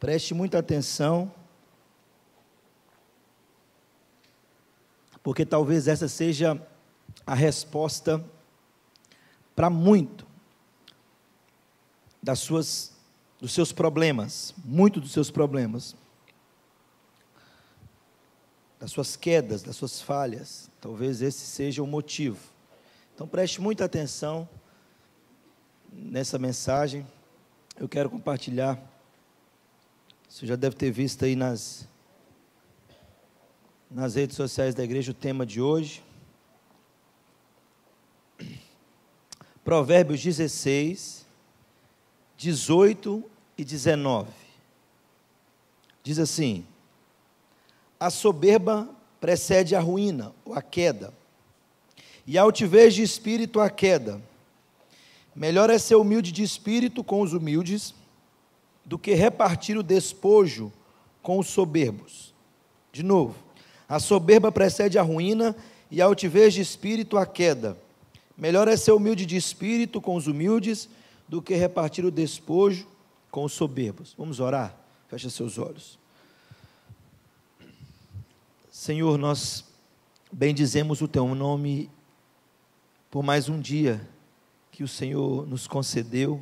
Preste muita atenção, porque talvez essa seja a resposta para muito dos seus problemas, muito dos seus problemas, das suas quedas, das suas falhas. Talvez esse seja o motivo. Então preste muita atenção nessa mensagem. Eu quero compartilhar. Você já deve ter visto aí nas redes sociais da igreja o tema de hoje. Provérbios 16, 18 e 19. Diz assim: a soberba precede a ruína, ou a queda, e a altivez de espírito a queda. Melhor é ser humilde de espírito com os humildes, do que repartir o despojo com os soberbos. De novo, a soberba precede a ruína, e a altivez de espírito a queda. Melhor é ser humilde de espírito com os humildes, do que repartir o despojo com os soberbos. Vamos orar? Fecha seus olhos. Senhor, nós bendizemos o Teu nome por mais um dia que o Senhor nos concedeu.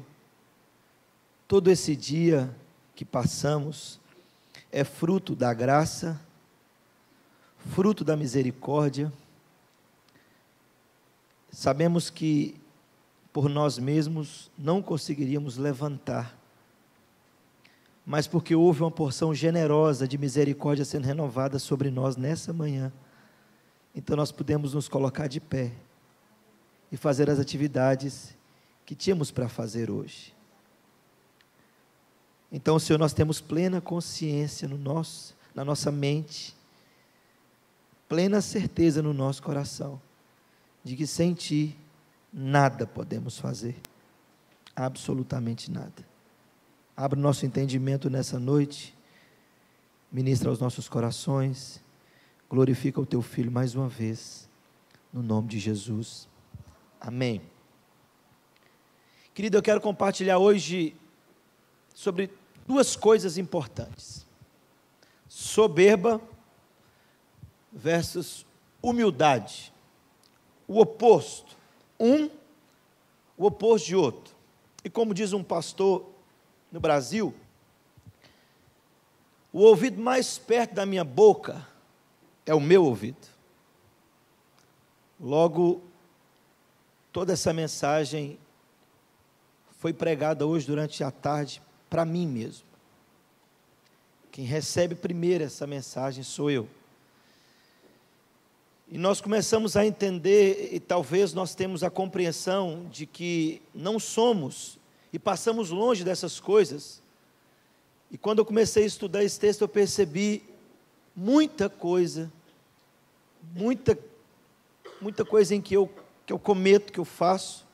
Todo esse dia que passamos é fruto da graça, fruto da misericórdia. Sabemos que por nós mesmos não conseguiríamos levantar, mas porque houve uma porção generosa de misericórdia sendo renovada sobre nós nessa manhã, então nós podemos nos colocar de pé e fazer as atividades que tínhamos para fazer hoje. Então, Senhor, nós temos plena consciência na nossa mente, plena certeza no nosso coração, de que sem Ti, nada podemos fazer, absolutamente nada. Abra o nosso entendimento nessa noite, ministra aos nossos corações, glorifica o Teu Filho mais uma vez, no nome de Jesus, amém. Querido, eu quero compartilhar hoje sobre duas coisas importantes: soberba versus humildade, o oposto, o oposto de outro. E como diz um pastor no Brasil, o ouvido mais perto da minha boca é o meu ouvido. Logo, toda essa mensagem foi pregada hoje durante a tarde para mim mesmo. Quem recebe primeiro essa mensagem sou eu. E nós começamos a entender, e talvez nós temos a compreensão de que não somos, e passamos longe dessas coisas. E quando eu comecei a estudar esse texto, eu percebi muita coisa em que eu cometo, que eu faço,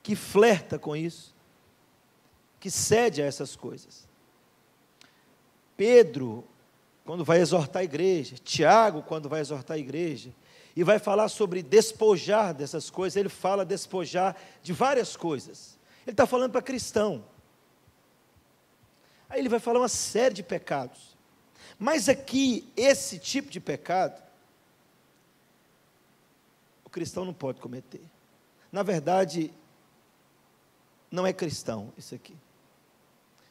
que flerta com isso, que cede a essas coisas. Pedro, quando vai exortar a igreja, Tiago, quando vai exortar a igreja, e vai falar sobre despojar dessas coisas, ele fala despojar de várias coisas. Ele está falando para cristão. Aí ele vai falar uma série de pecados. Mas aqui, esse tipo de pecado, o cristão não pode cometer. Na verdade, não é cristão isso aqui.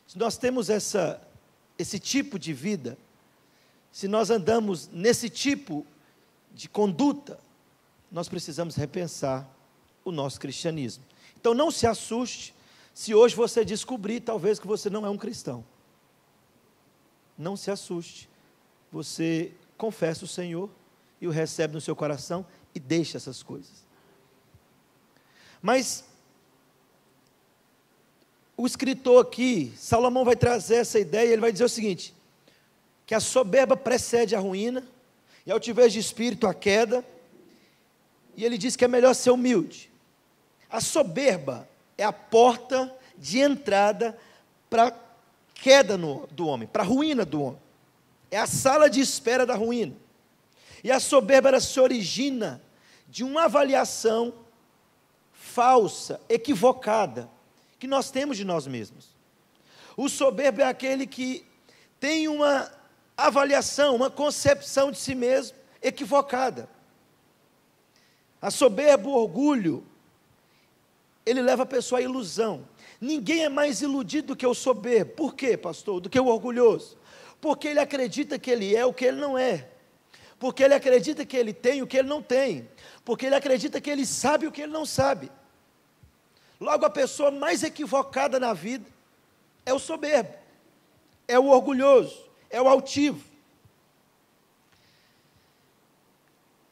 Se nós temos esse tipo de vida, se nós andamos nesse tipo de conduta, nós precisamos repensar o nosso cristianismo. Então não se assuste se hoje você descobrir talvez que você não é um cristão. Não se assuste. Você confessa o Senhor e o recebe no seu coração e deixa essas coisas. Mas o escritor aqui, Salomão, vai trazer essa ideia, ele vai dizer o seguinte: que a soberba precede a ruína, e a altivez de espírito a queda, e ele diz que é melhor ser humilde. A soberba é a porta de entrada para a queda do homem, para a ruína do homem. É a sala de espera da ruína. E a soberba, ela se origina de uma avaliação falsa, equivocada, que nós temos de nós mesmos. O soberbo é aquele que tem uma avaliação, uma concepção de si mesmo equivocada. A soberba, o orgulho, ele leva a pessoa à ilusão. Ninguém é mais iludido do que o soberbo. Por quê, pastor? Do que o orgulhoso? Porque ele acredita que ele é o que ele não é. Porque ele acredita que ele tem o que ele não tem. Porque ele acredita que ele sabe o que ele não sabe. Logo, a pessoa mais equivocada na vida é o soberbo, é o orgulhoso, é o altivo.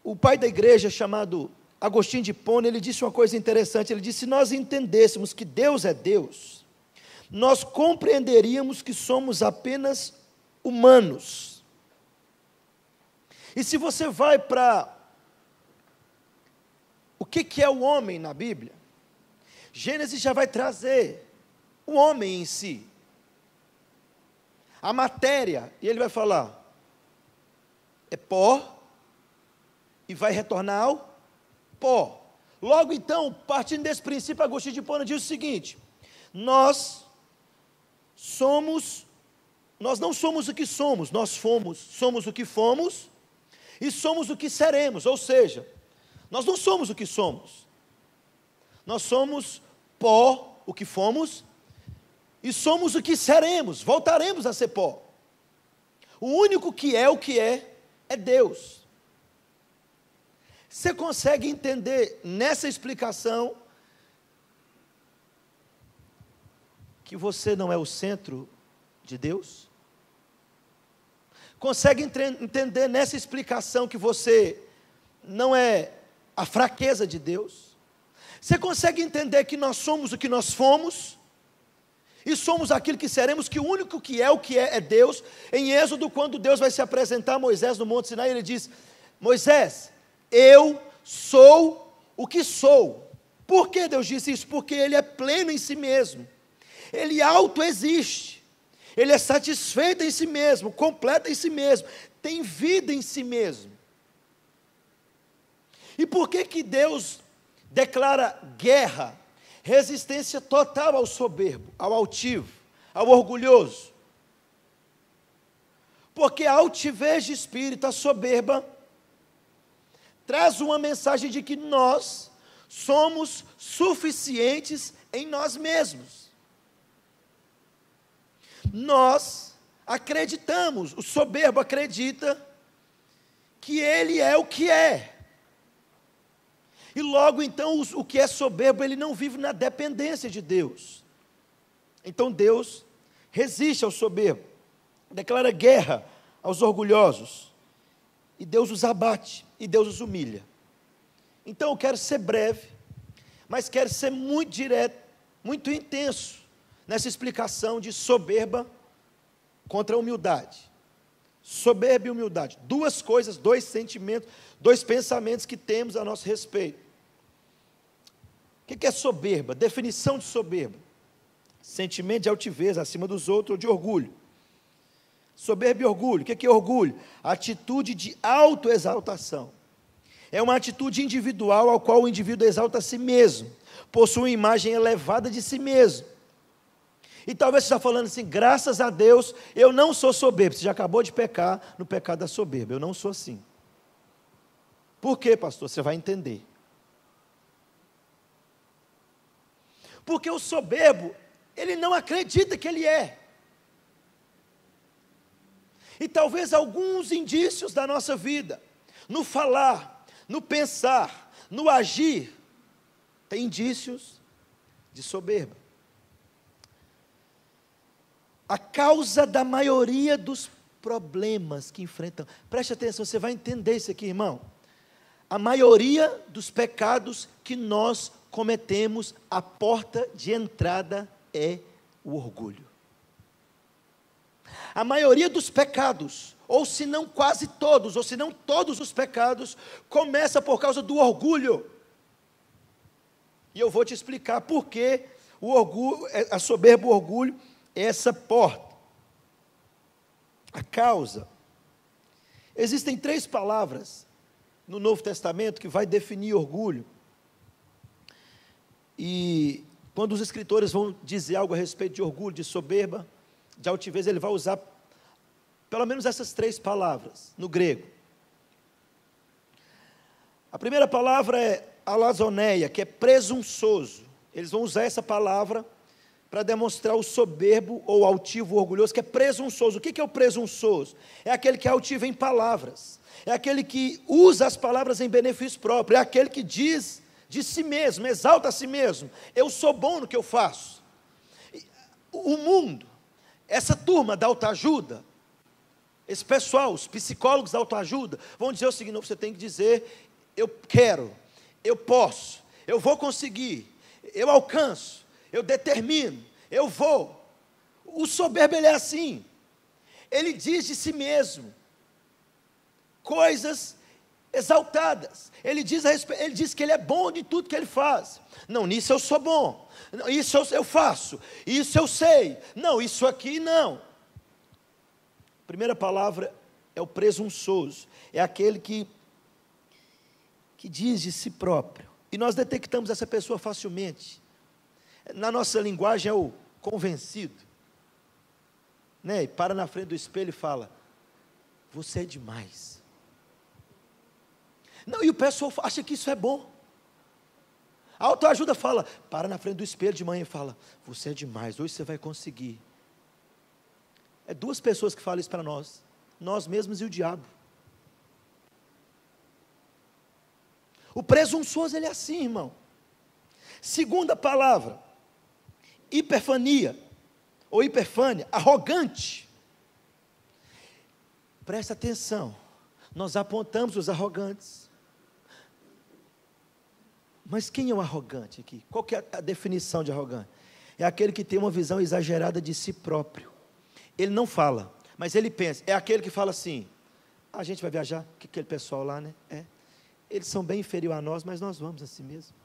O pai da igreja, chamado Agostinho de Hipona, ele disse uma coisa interessante. Ele disse: se nós entendêssemos que Deus é Deus, nós compreenderíamos que somos apenas humanos. E se você vai para o que é o homem na Bíblia, Gênesis já vai trazer o homem em si, a matéria, e ele vai falar, é pó, e vai retornar ao pó. Logo então, partindo desse princípio, Agostinho de Hipona diz o seguinte: nós não somos o que somos, somos o que fomos, e somos o que seremos, ou seja, nós não somos o que somos, nós somos pó, o que fomos, e somos o que seremos, voltaremos a ser pó. O único que é o que é Deus. Você consegue entender nessa explicação que você não é o centro de Deus? Consegue entender nessa explicação que você não é a fraqueza de Deus? Você consegue entender que nós somos o que nós fomos, e somos aquilo que seremos, que o único que é Deus? Em Êxodo, quando Deus vai se apresentar a Moisés no Monte Sinai, ele diz: Moisés, eu sou o que sou. Por que Deus disse isso? Porque Ele é pleno em si mesmo, Ele autoexiste, Ele é satisfeito em si mesmo, completo em si mesmo, tem vida em si mesmo. E por que Deus declara guerra, resistência total ao soberbo, ao altivo, ao orgulhoso? Porque a altivez de espírito, a soberba, traz uma mensagem de que nós somos suficientes em nós mesmos. Nós acreditamos, o soberbo acredita que ele é o que é. E logo então, o que é soberbo, ele não vive na dependência de Deus. Então Deus resiste ao soberbo, declara guerra aos orgulhosos, e Deus os abate, e Deus os humilha. Então eu quero ser breve, mas quero ser muito direto, muito intenso, nessa explicação de soberba contra a humildade. Soberba e humildade, duas coisas, dois sentimentos, dois pensamentos que temos a nosso respeito. O que é soberba? Definição de soberba: sentimento de altivez acima dos outros ou de orgulho. Soberba e orgulho, o que é orgulho? Atitude de autoexaltação. É uma atitude individual ao qual o indivíduo exalta a si mesmo, possui uma imagem elevada de si mesmo. E talvez você está falando assim: graças a Deus eu não sou soberbo. Você já acabou de pecar no pecado da soberba. Eu não sou assim. Por quê, pastor? Você vai entender. Porque o soberbo, ele não acredita que ele é. E talvez alguns indícios da nossa vida, no falar, no pensar, no agir, tem indícios de soberba. A causa da maioria dos problemas que enfrentam, preste atenção, você vai entender isso aqui, irmão. A maioria dos pecados que nós cometemos, a porta de entrada é o orgulho. A maioria dos pecados, ou se não quase todos, ou se não todos os pecados, começa por causa do orgulho. E eu vou te explicar por que o orgulho, a soberba, o orgulho, é essa porta. A causa. Existem 3 palavras no Novo Testamento que vai definir orgulho. E quando os escritores vão dizer algo a respeito de orgulho, de soberba, de altivez, ele vai usar pelo menos essas 3 palavras no grego. A primeira palavra é alazoneia, que é presunçoso. Eles vão usar essa palavra para demonstrar o soberbo ou altivo, orgulhoso, que é presunçoso. O que é o presunçoso? É aquele que é altivo em palavras, é aquele que usa as palavras em benefício próprio, é aquele que diz de si mesmo, exalta a si mesmo: eu sou bom no que eu faço. O mundo, essa turma da autoajuda, esse pessoal, os psicólogos da autoajuda, vão dizer o seguinte: não, você tem que dizer, eu quero, eu posso, eu vou conseguir, eu alcanço, eu determino, eu vou. O soberbo, ele é assim, ele diz de si mesmo coisas exaltadas, ele diz que ele é bom de tudo que ele faz. Não, nisso eu sou bom, não, isso eu faço, isso eu sei, não, isso aqui não. A primeira palavra é o presunçoso, é aquele que diz de si próprio, e nós detectamos essa pessoa facilmente. Na nossa linguagem é o convencido, né? E para na frente do espelho e fala: você é demais. Não, e o pessoal acha que isso é bom. A autoajuda fala, para na frente do espelho de manhã e fala: você é demais, hoje você vai conseguir. É 2 pessoas que falam isso para nós mesmos e o diabo. O presunçoso, ele é assim, irmão. Segunda palavra, hiperfania, ou hiperfânia, arrogante. Presta atenção, nós apontamos os arrogantes. Mas quem é o arrogante aqui? Qual que é a definição de arrogante? É aquele que tem uma visão exagerada de si próprio. Ele não fala, mas ele pensa. É aquele que fala assim: a gente vai viajar, que aquele pessoal lá, né? Eles são bem inferiores a nós, mas nós vamos assim mesmo.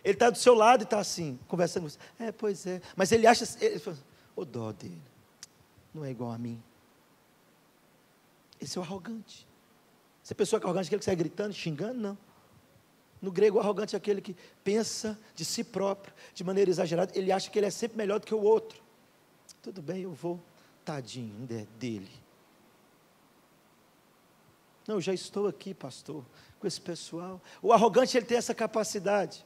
Ele está do seu lado e está assim, conversando com você. Pois é. Mas ele acha, ele fala: o dó dele, não é igual a mim. Esse é o arrogante. Essa pessoa que é arrogante, aquele que sai gritando, xingando, não. No grego, o arrogante é aquele que pensa de si próprio, de maneira exagerada. Ele acha que ele é sempre melhor do que o outro. Tudo bem, eu vou. Tadinho, ainda é dele. Não, eu já estou aqui, pastor, com esse pessoal. O arrogante, ele tem essa capacidade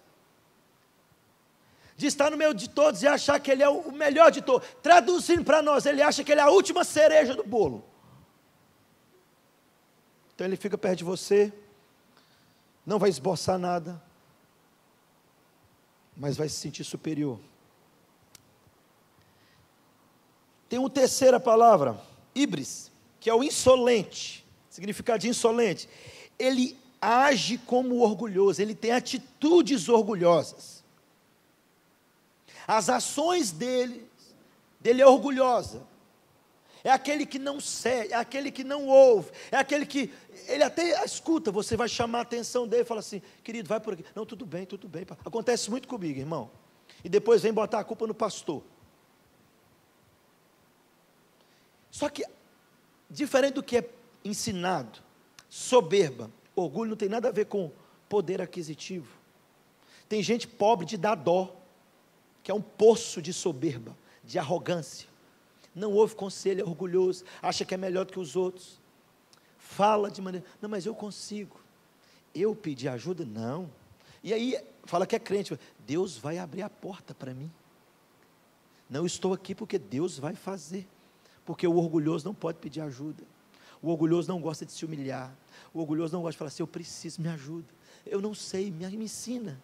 de estar no meio de todos e achar que ele é o melhor de todos. Traduzindo para nós, ele acha que ele é a última cereja do bolo. Então ele fica perto de você, não vai esboçar nada, mas vai se sentir superior. Tem uma terceira palavra, híbris, que é o insolente. Significado de insolente: ele age como orgulhoso, ele tem atitudes orgulhosas. As ações dele é orgulhosa. É aquele que não segue, é aquele que não ouve, é aquele que, ele até escuta, você vai chamar a atenção dele e fala assim: querido, vai por aqui. Não, tudo bem. Acontece muito comigo, irmão. E depois vem botar a culpa no pastor. Só que, diferente do que é ensinado, soberba, orgulho não tem nada a ver com poder aquisitivo. Tem gente pobre de dar dó, que é um poço de soberba, de arrogância. Não ouve conselho, é orgulhoso, acha que é melhor do que os outros. Fala de maneira: não, mas eu consigo. Eu pedi ajuda? Não. E aí, fala que é crente: Deus vai abrir a porta para mim. Não, estou aqui porque Deus vai fazer. Porque o orgulhoso não pode pedir ajuda. O orgulhoso não gosta de se humilhar. O orgulhoso não gosta de falar assim: eu preciso, me ajuda. Eu não sei, me ensina.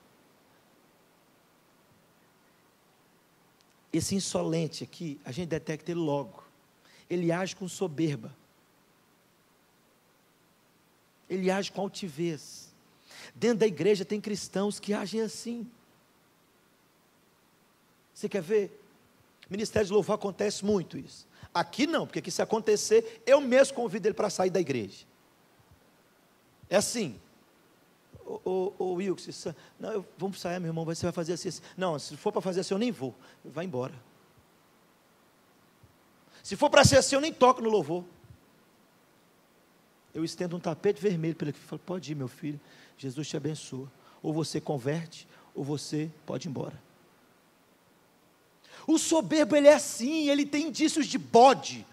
Esse insolente aqui, a gente detecta ele logo. Ele age com soberba. Ele age com altivez. Dentro da igreja tem cristãos que agem assim. Você quer ver? Ministério de louvor acontece muito isso. Aqui não, porque aqui se acontecer, eu mesmo convido ele para sair da igreja. É assim. Ô Wilkes, não, vamos sair, meu irmão, você vai fazer assim, assim. Não, se for para fazer assim, eu nem vou. Vai embora. Se for para ser assim, eu nem toco no louvor. Eu estendo um tapete vermelho para ele. Falo: pode ir, meu filho, Jesus te abençoa. Ou você converte, ou você pode ir embora. O soberbo, ele é assim, ele tem indícios de bode.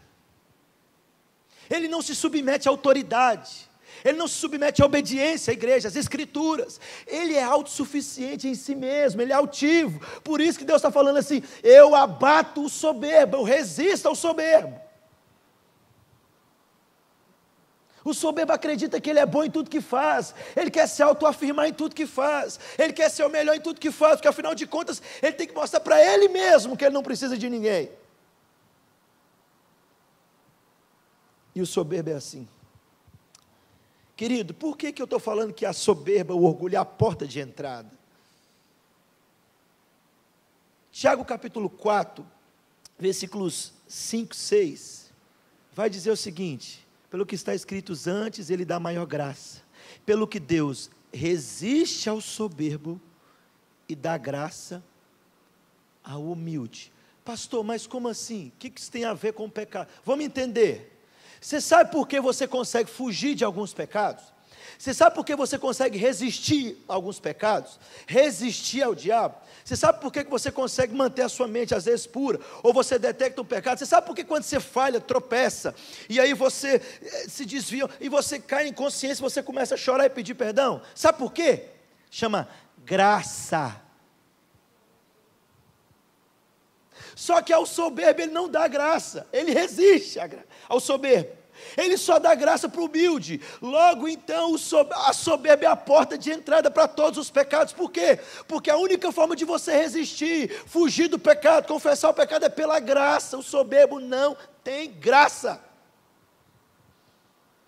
Ele não se submete à autoridade, ele não se submete à obediência à igreja, às escrituras. Ele é autossuficiente em si mesmo, ele é altivo. Por isso que Deus está falando assim: eu abato o soberbo, eu resisto ao soberbo. O soberbo acredita que ele é bom em tudo que faz, ele quer se autoafirmar em tudo que faz, ele quer ser o melhor em tudo que faz, porque afinal de contas, ele tem que mostrar para ele mesmo que ele não precisa de ninguém. E o soberbo é assim. Querido, por que eu estou falando que a soberba, o orgulho é a porta de entrada? Tiago capítulo 4, versículos 5, 6, vai dizer o seguinte: pelo que está escrito antes, ele dá maior graça. Pelo que Deus resiste ao soberbo e dá graça ao humilde. Pastor, mas como assim? O que isso tem a ver com o pecado? Vamos entender. Você sabe por que você consegue fugir de alguns pecados? Você sabe por que você consegue resistir a alguns pecados? Resistir ao diabo? Você sabe por que você consegue manter a sua mente às vezes pura? Ou você detecta um pecado? Você sabe por que quando você falha, tropeça, e aí você se desvia, e você cai em consciência, você começa a chorar e pedir perdão? Sabe por quê? Chama graça. Só que ao soberbo ele não dá graça, ele resiste ao soberbo, ele só dá graça para o humilde. Logo então a soberba é a porta de entrada para todos os pecados. Por quê? Porque a única forma de você resistir, fugir do pecado, confessar o pecado é pela graça. O soberbo não tem graça,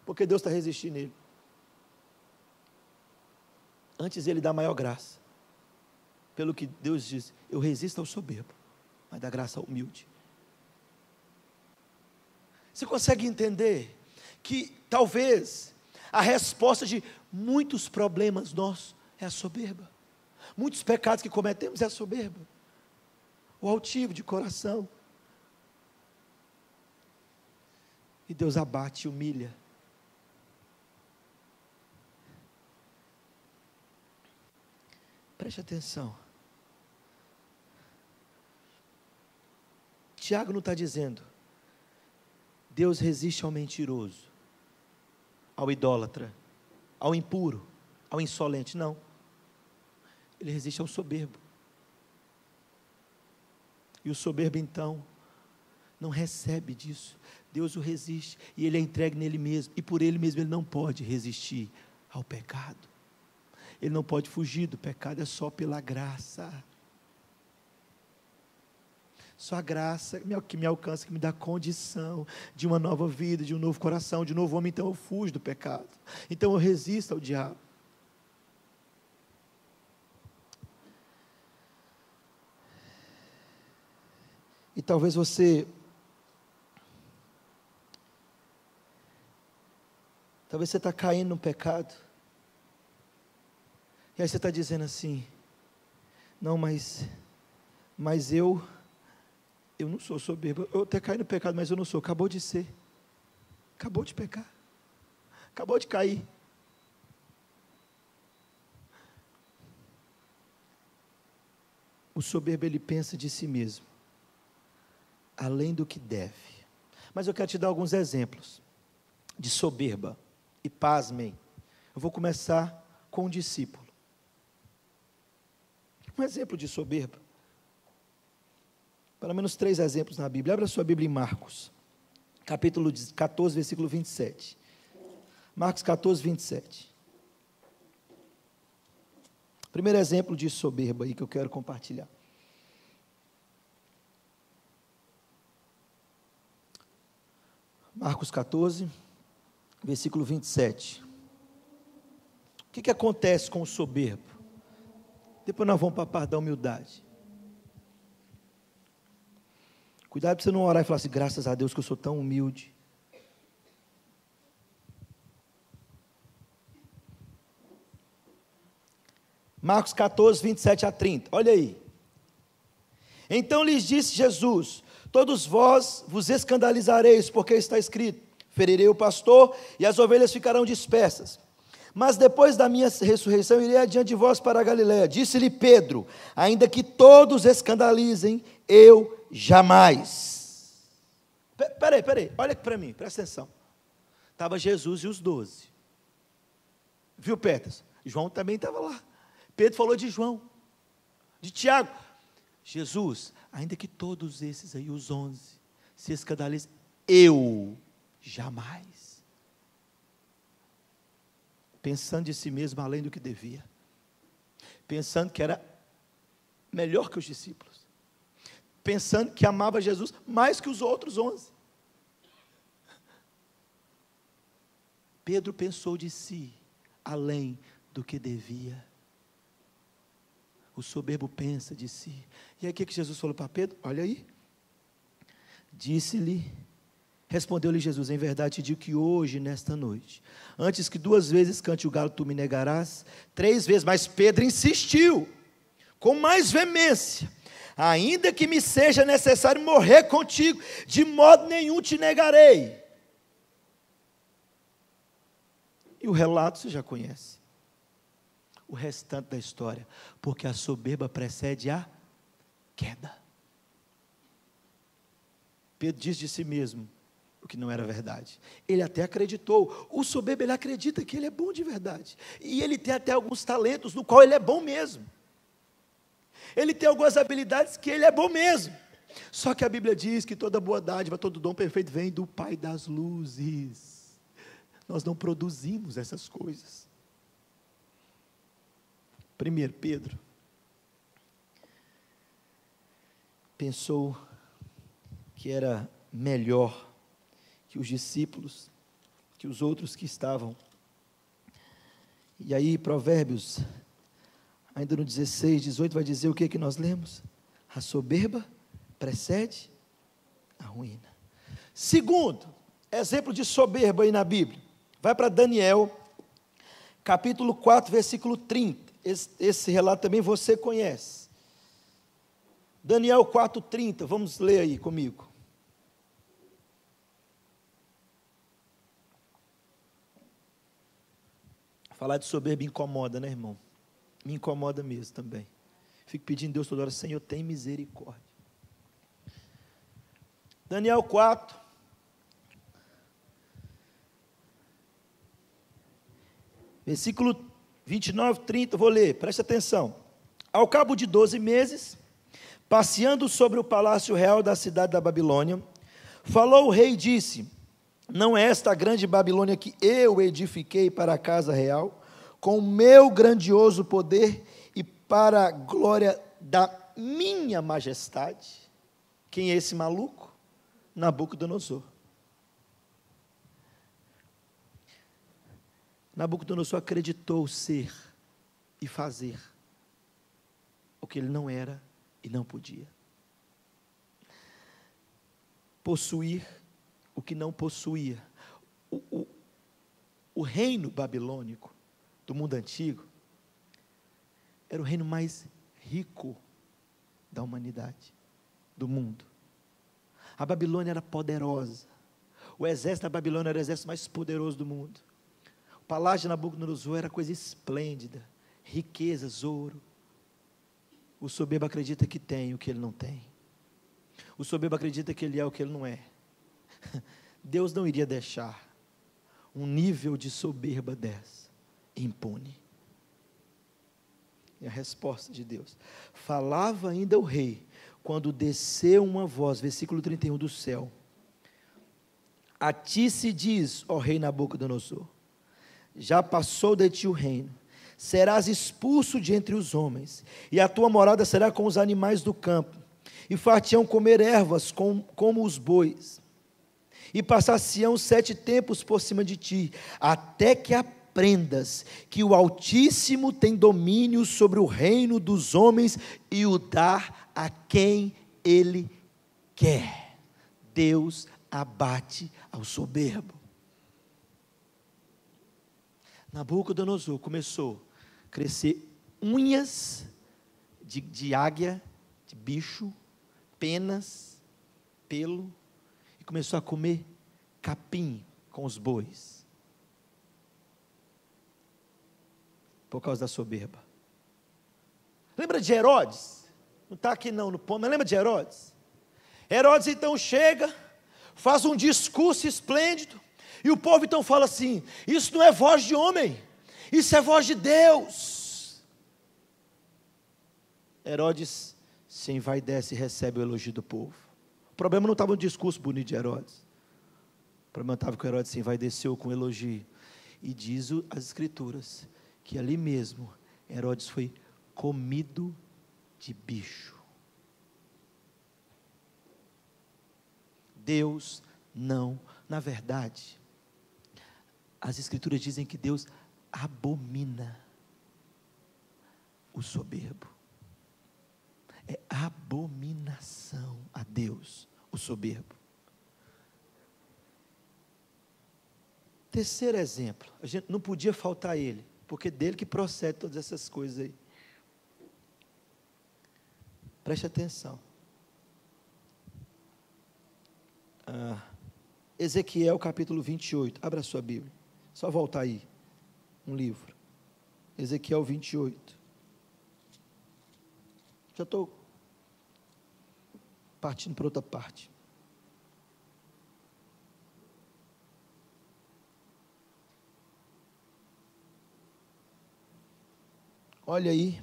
porque Deus está resistindo nele. Antes ele dá maior graça, pelo que Deus diz: eu resisto ao soberbo, mas dá graça ao humilde. Você consegue entender que talvez a resposta de muitos problemas nossos é a soberba? Muitos pecados que cometemos é a soberba, o altivo de coração. E Deus abate e humilha. Preste atenção. Tiago não está dizendo: Deus resiste ao mentiroso, ao idólatra, ao impuro, ao insolente. Não. Ele resiste ao soberbo. E o soberbo então não recebe disso. Deus o resiste e ele é entregue nele mesmo. E por ele mesmo ele não pode resistir ao pecado. Ele não pode fugir do pecado, é só pela graça. Só a graça que me alcança, que me dá condição de uma nova vida, de um novo coração, de um novo homem. Então eu fujo do pecado, então eu resisto ao diabo. E talvez você está caindo no pecado, e aí você está dizendo assim: não, mas eu não sou soberbo, eu até caí no pecado, mas eu não sou. Acabou de ser, acabou de pecar, acabou de cair. O soberbo, ele pensa de si mesmo, além do que deve. Mas eu quero te dar alguns exemplos de soberba, e pasmem, eu vou começar com um discípulo. Um exemplo de soberba, pelo menos 3 exemplos na Bíblia. Abra sua Bíblia em Marcos, capítulo 14, versículo 27. Marcos 14, 27. Primeiro exemplo de soberba aí que eu quero compartilhar. Marcos 14, versículo 27. O que acontece com o soberbo? Depois nós vamos para a parte da humildade. Cuidado para você não orar e falar assim: graças a Deus que eu sou tão humilde. Marcos 14, 27 a 30, olha aí. Então lhes disse Jesus: todos vós vos escandalizareis, porque está escrito: ferirei o pastor e as ovelhas ficarão dispersas. Mas depois da minha ressurreição irei adiante de vós para a Galiléia. Disse-lhe Pedro: ainda que todos escandalizem, eu jamais. Peraí, olha aqui para mim, presta atenção. Estava Jesus e os 12. Viu, Petras? João também estava lá. Pedro falou de João, de Tiago. Jesus, ainda que todos esses aí, os 11, se escandalizem, eu jamais. Pensando de si mesmo além do que devia. Pensando que era melhor que os discípulos. Pensando que amava Jesus mais que os outros 11. Pedro pensou de si além do que devia. O soberbo pensa de si. E aí o que Jesus falou para Pedro? Olha aí. Disse-lhe, respondeu-lhe Jesus, em verdade te digo que hoje, nesta noite, antes que 2 vezes cante o galo, tu me negarás 3 vezes. Mas Pedro insistiu, com mais veemência, ainda que me seja necessário morrer contigo, de modo nenhum te negarei. E o relato você já conhece. O restante da história. Porque a soberba precede a queda. Pedro diz de si mesmo o que não era verdade. Ele até acreditou. O soberbo, ele acredita que ele é bom de verdade. E ele tem até alguns talentos no qual ele é bom mesmo. Ele tem algumas habilidades que ele é bom mesmo. Só que a Bíblia diz que toda boa dádiva, todo dom perfeito vem do Pai das luzes. Nós não produzimos essas coisas. Primeiro, Pedro pensou que era melhor que os discípulos, que os outros que estavam. E aí, Provérbios, ainda no 16, 18, vai dizer o que nós lemos? A soberba precede a ruína. Segundo, exemplo de soberba aí na Bíblia. Vai para Daniel, capítulo 4, versículo 30. Esse relato também você conhece. Daniel 4:30, vamos ler aí comigo. Falar de soberba incomoda, né, irmão? Me incomoda mesmo também. Fico pedindo a Deus toda hora, Senhor, tem misericórdia. Daniel 4. Versículo 29, 30, vou ler, preste atenção. Ao cabo de 12 meses, passeando sobre o palácio real da cidade da Babilônia, falou o rei e disse, não é esta a grande Babilônia que eu edifiquei para a casa real, com o meu grandioso poder e para a glória da minha majestade? Quem é esse maluco? Nabucodonosor. Nabucodonosor acreditou ser e fazer o que ele não era e não podia. Possuir o que não possuía. O reino babilônico do mundo antigo era o reino mais rico da humanidade, do mundo. A Babilônia era poderosa. O exército da Babilônia era o exército mais poderoso do mundo. O palácio de Nabucodonosor era coisa esplêndida, riquezas, ouro. O soberbo acredita que tem o que ele não tem. O soberbo acredita que ele é o que ele não é. Deus não iria deixar um nível de soberba dessa impune. E a resposta de Deus. Falava ainda o rei, quando desceu uma voz, versículo 31 do céu. A ti se diz, ó rei Nabucodonosor, já passou de ti o reino, serás expulso de entre os homens, e a tua morada será com os animais do campo, e far-te-ão comer ervas como os bois, e passar-se-ão 7 tempos por cima de ti, até que aprendas que o Altíssimo tem domínio sobre o reino dos homens, e o dá a quem Ele quer. Deus abate ao soberbo. Nabucodonosor começou a crescer unhas de águia, de bicho, penas, pelo, e começou a comer capim com os bois, por causa da soberba. Lembra de Herodes? Não está aqui não no ponto, mas lembra de Herodes? Herodes então chega, faz um discurso esplêndido, E o povo então fala assim: isso não é voz de homem, isso é voz de Deus. Herodes se envaidece e recebe o elogio do povo. O problema não estava no discurso bonito de Herodes. O problema estava que o Herodes se envaideceu com o elogio. E diz as escrituras que ali mesmo Herodes foi comido de bicho. Deus não, na verdade, as escrituras dizem que Deus abomina o soberbo. É abominação a Deus o soberbo. Terceiro exemplo, a gente não podia faltar ele, porque dele que procede todas essas coisas aí. Preste atenção. Ezequiel capítulo 28, abra a sua Bíblia, só voltar aí, um livro, Ezequiel 28, já estou partindo para outra parte. Olha aí,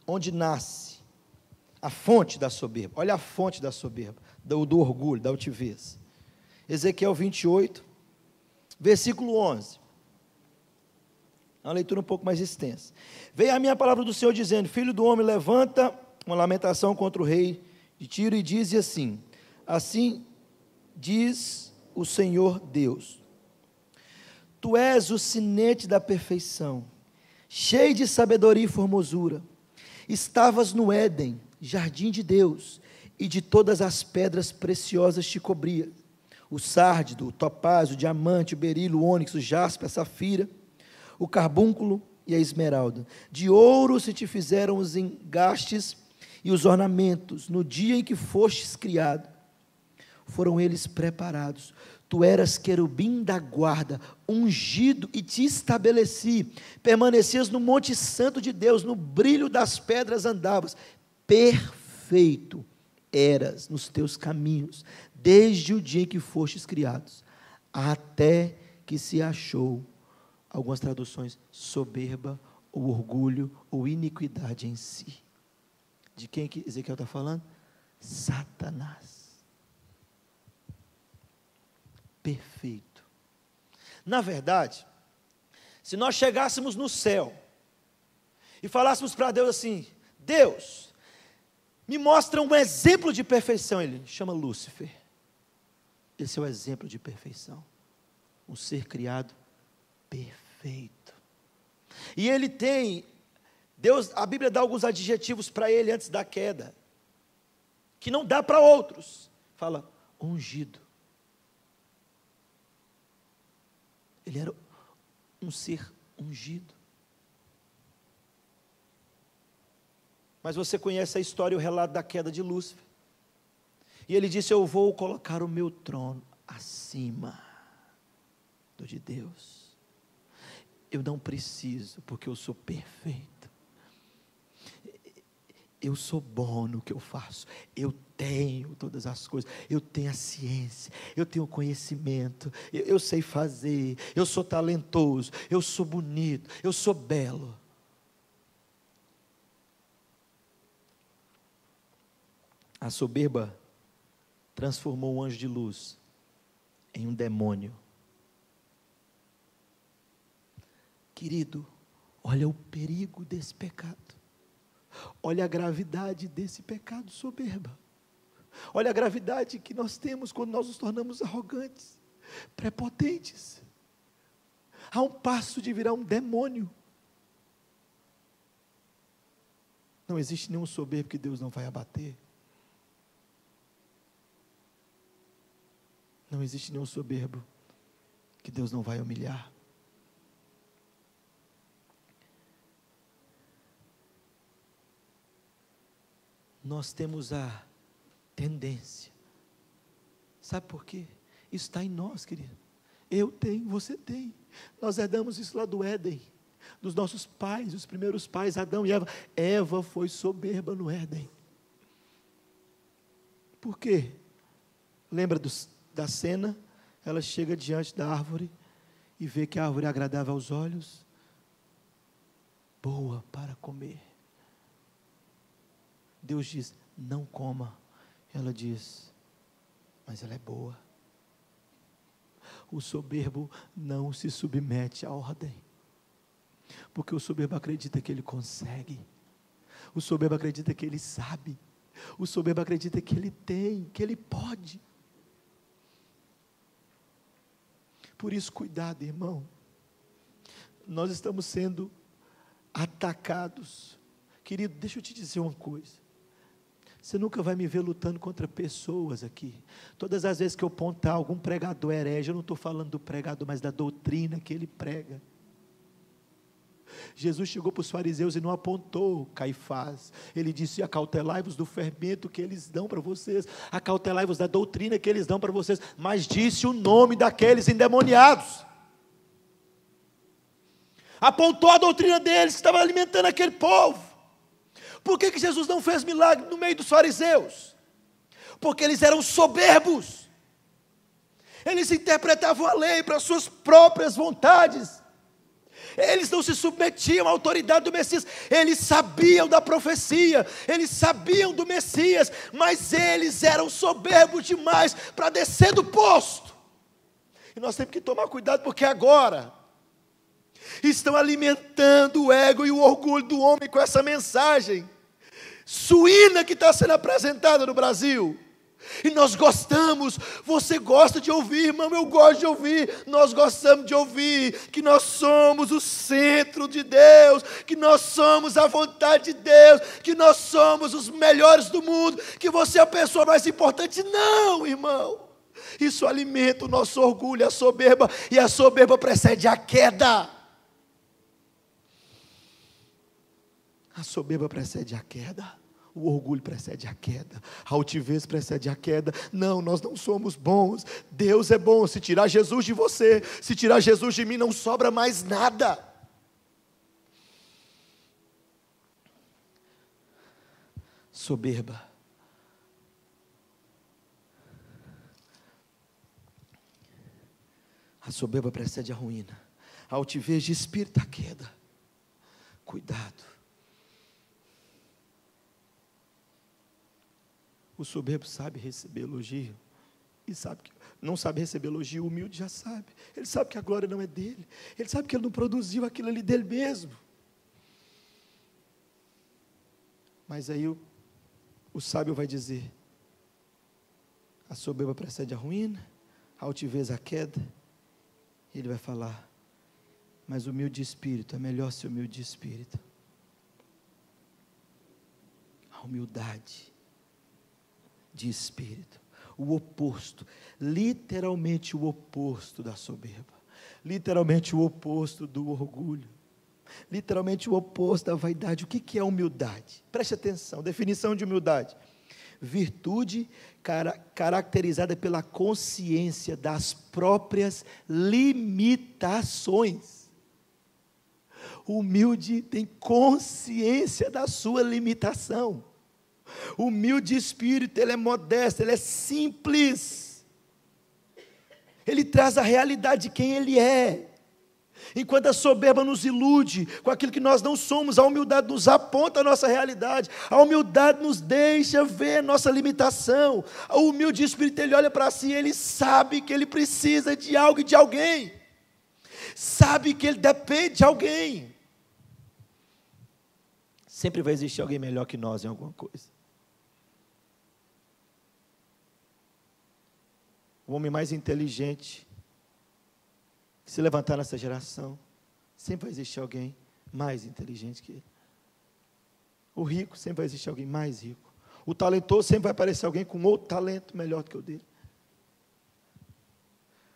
onde nasce a fonte da soberba. Olha a fonte da soberba, do orgulho, da altivez. Ezequiel 28, versículo 11. Uma leitura um pouco mais extensa. Veio a minha palavra do Senhor dizendo: filho do homem, levanta uma lamentação contra o rei de Tiro e diz assim: assim diz o Senhor Deus: tu és o sinete da perfeição, cheio de sabedoria e formosura. Estavas no Éden, jardim de Deus, e de todas as pedras preciosas te cobria: o sárdido, o topázio, o diamante, o berilo, o ônix, o jaspe, a safira, o carbúnculo e a esmeralda. De ouro se te fizeram os engastes e os ornamentos. No dia em que fostes criado, foram eles preparados. Tu eras querubim da guarda, ungido, e te estabeleci. Permanecias no monte santo de Deus, no brilho das pedras andavas. Perfeito eras nos teus caminhos, desde o dia em que fostes criados, até que se achou, algumas traduções, soberba, ou orgulho, ou iniquidade em si. De quem que Ezequiel está falando? Satanás. Perfeito. Na verdade, se nós chegássemos no céu e falássemos para Deus assim: Deus, me mostra um exemplo de perfeição. Ele chama Lúcifer. Esse é o exemplo de perfeição. Um ser criado perfeito. E ele tem, Deus, a Bíblia dá alguns adjetivos para ele antes da queda, que não dá para outros. Fala, ungido. Ele era um ser ungido. Mas você conhece a história e o relato da queda de Lúcifer. E ele disse: eu vou colocar o meu trono acima do de Deus. Eu não preciso, porque eu sou perfeito. Eu sou bom no que eu faço. Eu tenho todas as coisas. Eu tenho a ciência. Eu tenho o conhecimento. Eu sei fazer. Eu sou talentoso. Eu sou bonito. Eu sou belo. A soberba transformou um anjo de luz em um demônio. Querido, olha o perigo desse pecado. Olha a gravidade desse pecado soberba. Olha a gravidade que nós temos quando nós nos tornamos arrogantes, prepotentes. Há um passo de virar um demônio. Não existe nenhum soberbo que Deus não vai abater. Não existe nenhum soberbo que Deus não vai humilhar. Nós temos a tendência. Sabe por quê? Isso está em nós, querido. Eu tenho, você tem. Nós herdamos isso lá do Éden, dos nossos pais, os primeiros pais, Adão e Eva. Eva foi soberba no Éden. Por quê? Lembra da cena? Ela chega diante da árvore e vê que a árvore é agradável aos olhos, boa para comer. Deus diz: não coma. Ela diz: mas ela é boa. O soberbo não se submete à ordem, porque o soberbo acredita que ele consegue, o soberbo acredita que ele sabe, o soberbo acredita que ele tem, que ele pode. Por isso, cuidado, irmão. Nós estamos sendo atacados. Querido, deixa eu te dizer uma coisa. Você nunca vai me ver lutando contra pessoas aqui. Todas as vezes que eu apontar algum pregador herege, eu não estou falando do pregador, mas da doutrina que ele prega. Jesus chegou para os fariseus e não apontou Caifás. Ele disse: acautelai-vos do fermento que eles dão para vocês, acautelai-vos da doutrina que eles dão para vocês, mas disse o nome daqueles endemoniados. Apontou a doutrina deles, que estava alimentando aquele povo. Por que Jesus não fez milagre no meio dos fariseus? Porque eles eram soberbos. Eles interpretavam a lei para suas próprias vontades. Eles não se submetiam à autoridade do Messias. Eles sabiam da profecia, eles sabiam do Messias, mas eles eram soberbos demais para descer do posto. E nós temos que tomar cuidado, porque agora estão alimentando o ego e o orgulho do homem com essa mensagem suína que está sendo apresentada no Brasil. E nós gostamos, você gosta de ouvir, irmão, eu gosto de ouvir, nós gostamos de ouvir, que nós somos o centro de Deus, que nós somos a vontade de Deus, que nós somos os melhores do mundo, que você é a pessoa mais importante. Não, irmão, isso alimenta o nosso orgulho, a soberba, e a soberba precede a queda. A soberba precede a queda. O orgulho precede a queda, a altivez precede a queda. Não, nós não somos bons, Deus é bom. Se tirar Jesus de você, se tirar Jesus de mim, não sobra mais nada. Soberba. A soberba precede a ruína, a altivez de espírito a queda. Cuidado. O soberbo sabe receber elogio, e sabe que não sabe receber elogio. O humilde já sabe, ele sabe que a glória não é dele, ele sabe que ele não produziu aquilo ali dele mesmo. Mas aí o sábio vai dizer: a soberba precede a ruína, a altivez a queda. Ele vai falar: mas humilde de espírito, é melhor ser humilde de espírito. A humildade de espírito, o oposto, literalmente o oposto da soberba, literalmente o oposto do orgulho, literalmente o oposto da vaidade. O que é humildade? Preste atenção, definição de humildade: virtude caracterizada pela consciência das próprias limitações. O humilde tem consciência da sua limitação. O humilde espírito, ele é modesto, ele é simples. Ele traz a realidade de quem ele é. Enquanto a soberba nos ilude com aquilo que nós não somos, a humildade nos aponta a nossa realidade. A humildade nos deixa ver nossa limitação. O humilde espírito, ele olha para si, ele sabe que ele precisa de algo e de alguém. Sabe que ele depende de alguém. Sempre vai existir alguém melhor que nós em alguma coisa. O homem mais inteligente que se levantar nessa geração, sempre vai existir alguém mais inteligente que ele. O rico, sempre vai existir alguém mais rico. O talentoso, sempre vai aparecer alguém com outro talento melhor do que o dele.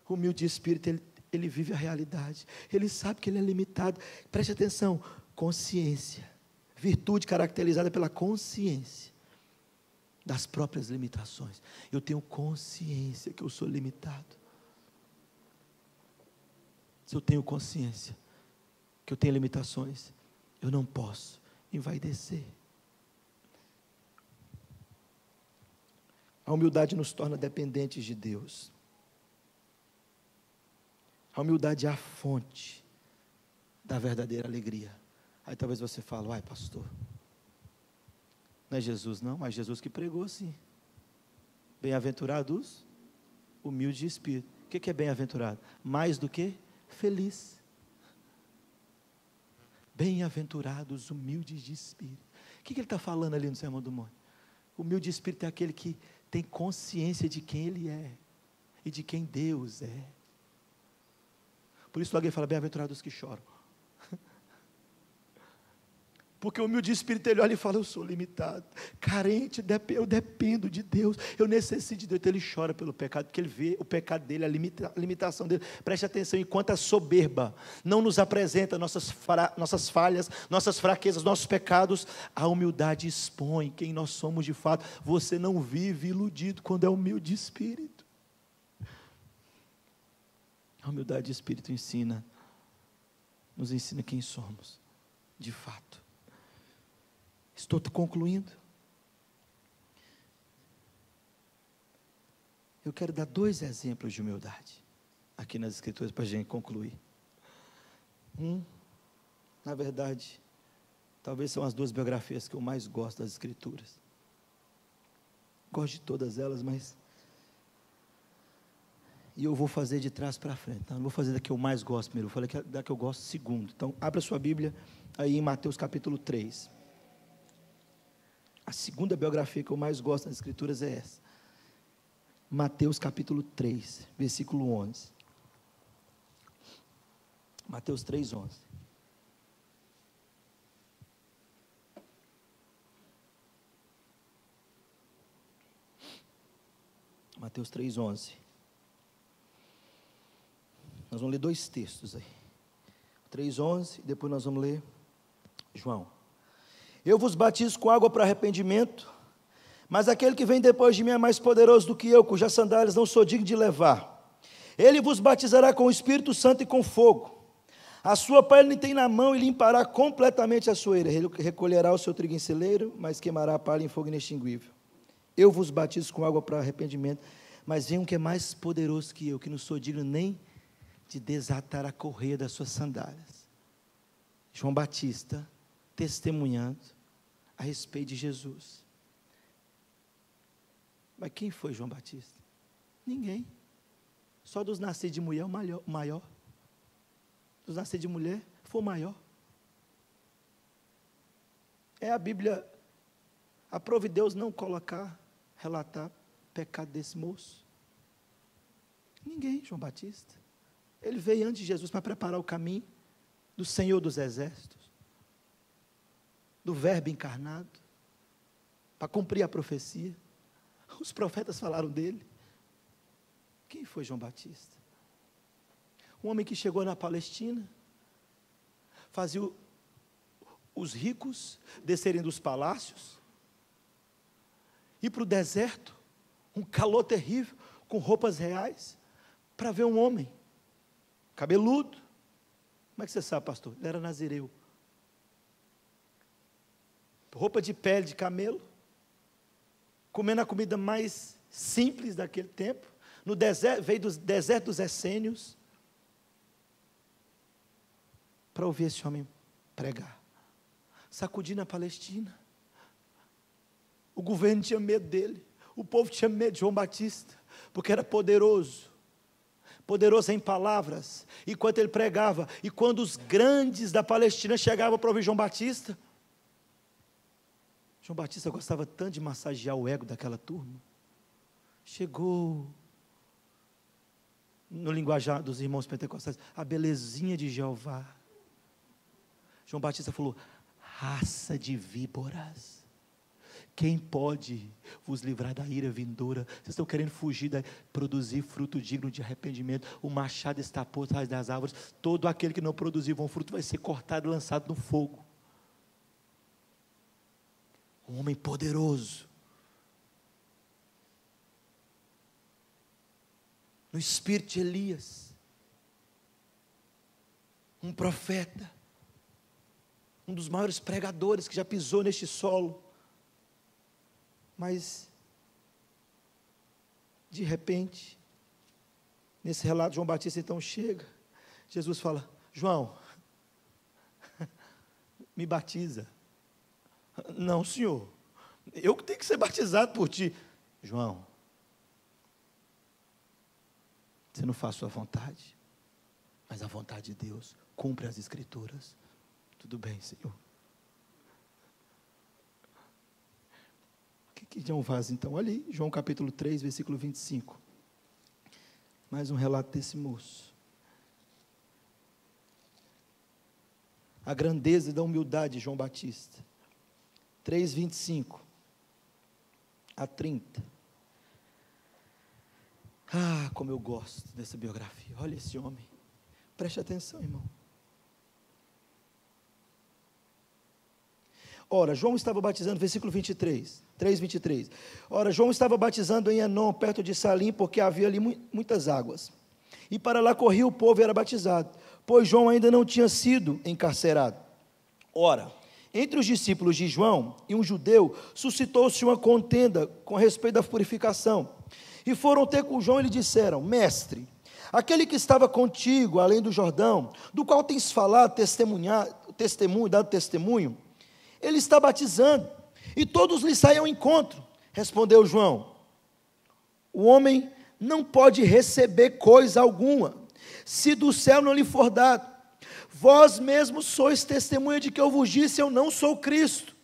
O humilde espírito, ele vive a realidade. Ele sabe que ele é limitado. Preste atenção, consciência. Virtude caracterizada pela consciência das próprias limitações. Eu tenho consciência que eu sou limitado. Se eu tenho consciência que eu tenho limitações, eu não posso envaidecer. A A humildade nos torna dependentes de Deus. A humildade é a fonte da verdadeira alegria. Aí talvez você fale, uai pastor, não é Jesus não, mas Jesus que pregou sim. Bem-aventurados, humildes de espírito. O que é bem-aventurado? Mais do que feliz. Bem-aventurados, humildes de espírito. O que ele está falando ali no Sermão do Monte? Humilde de espírito é aquele que tem consciência de quem ele é e de quem Deus é. Por isso alguém fala, bem-aventurados os que choram. Porque o humilde de espírito, ele olha e fala, eu sou limitado, carente, eu dependo de Deus, eu necessito de Deus. Então ele chora pelo pecado, porque ele vê o pecado dele, a limitação dele. Preste atenção, enquanto a soberba não nos apresenta nossas falhas, nossas fraquezas, nossos pecados, a humildade expõe quem nós somos de fato. Você não vive iludido quando é humilde de espírito. A humildade de espírito nos ensina quem somos, de fato. Estou concluindo. Eu quero dar 2 exemplos de humildade, aqui nas Escrituras, para a gente concluir. Na verdade, talvez são as 2 biografias que eu mais gosto das Escrituras. Gosto de todas elas, mas... E eu vou fazer de trás para frente, tá? Não vou fazer da que eu mais gosto primeiro, vou falar da que eu gosto segundo. Então, abra sua Bíblia aí em Mateus capítulo 3. A segunda biografia que eu mais gosto nas Escrituras é essa. Mateus capítulo 3, versículo 11. Mateus 3, 11. Mateus 3, 11. Nós vamos ler 2 textos aí. 3, 11, e depois nós vamos ler João. Eu vos batizo com água para arrependimento, mas aquele que vem depois de mim é mais poderoso do que eu, cujas sandálias não sou digno de levar. Ele vos batizará com o Espírito Santo e com fogo. A sua palha ele tem na mão e limpará completamente a sua eira. Ele recolherá o seu trigo em celeiro, mas queimará a palha em fogo inextinguível. Eu vos batizo com água para arrependimento, mas vem um que é mais poderoso que eu, que não sou digno nem de desatar a correia das suas sandálias. João Batista testemunhando a respeito de Jesus. Mas quem foi João Batista? Ninguém. Só dos nascidos de mulher o maior. Dos nascidos de mulher foi o maior. É a Bíblia, aprove Deus não relatar pecado desse moço. Ninguém, João Batista. Ele veio antes de Jesus para preparar o caminho do Senhor dos Exércitos, do Verbo encarnado, para cumprir a profecia. Os profetas falaram dele. Quem foi João Batista? Um homem que chegou na Palestina, fazia os ricos descerem dos palácios, ir para o deserto, um calor terrível, com roupas reais, para ver um homem, cabeludo. Como é que você sabe, pastor? Ele era nazireu. Roupa de pele de camelo, comendo a comida mais simples daquele tempo, no deserto, veio do deserto dos essênios, para ouvir esse homem pregar, sacudindo a Palestina. O governo tinha medo dele, o povo tinha medo de João Batista, porque era poderoso em palavras, enquanto ele pregava. E quando os grandes da Palestina chegavam para ouvir João Batista gostava tanto de massagear o ego daquela turma. Chegou, no linguajar dos irmãos pentecostais, a belezinha de Jeová. João Batista falou: raça de víboras, quem pode vos livrar da ira vindoura? Vocês estão querendo fugir, produzir fruto digno de arrependimento. O machado está por trás das árvores. Todo aquele que não produzir bom fruto vai ser cortado e lançado no fogo. Um homem poderoso, no espírito de Elias, um profeta, um dos maiores pregadores que já pisou neste solo. Mas De repente, nesse relato, João Batista então chega, Jesus fala: João, me batiza. Não, Senhor, eu que tenho que ser batizado por ti. João, você não faz sua vontade, mas a vontade de Deus, cumpre as Escrituras. Tudo bem, Senhor. O que João faz então? Olha aí, João capítulo 3, versículo 25. Mais um relato desse moço. A grandeza da humildade de João Batista. 3, 25 a 30. Ah, como eu gosto dessa biografia. Olha esse homem. Preste atenção, irmão. Ora, João estava batizando, versículo 23, 3, 23. Ora, João estava batizando em Enom, perto de Salim, porque havia ali muitas águas. E para lá corria o povo e era batizado, pois João ainda não tinha sido encarcerado. Ora, entre os discípulos de João e um judeu, suscitou-se uma contenda com respeito à purificação. E foram ter com João e lhe disseram: Mestre, aquele que estava contigo, além do Jordão, do qual tens falado, dado testemunho, ele está batizando, e todos lhe saem ao encontro. Respondeu João: o homem não pode receber coisa alguma, se do céu não lhe for dado. Vós mesmos sois testemunha de que eu vos disse: eu não sou Cristo,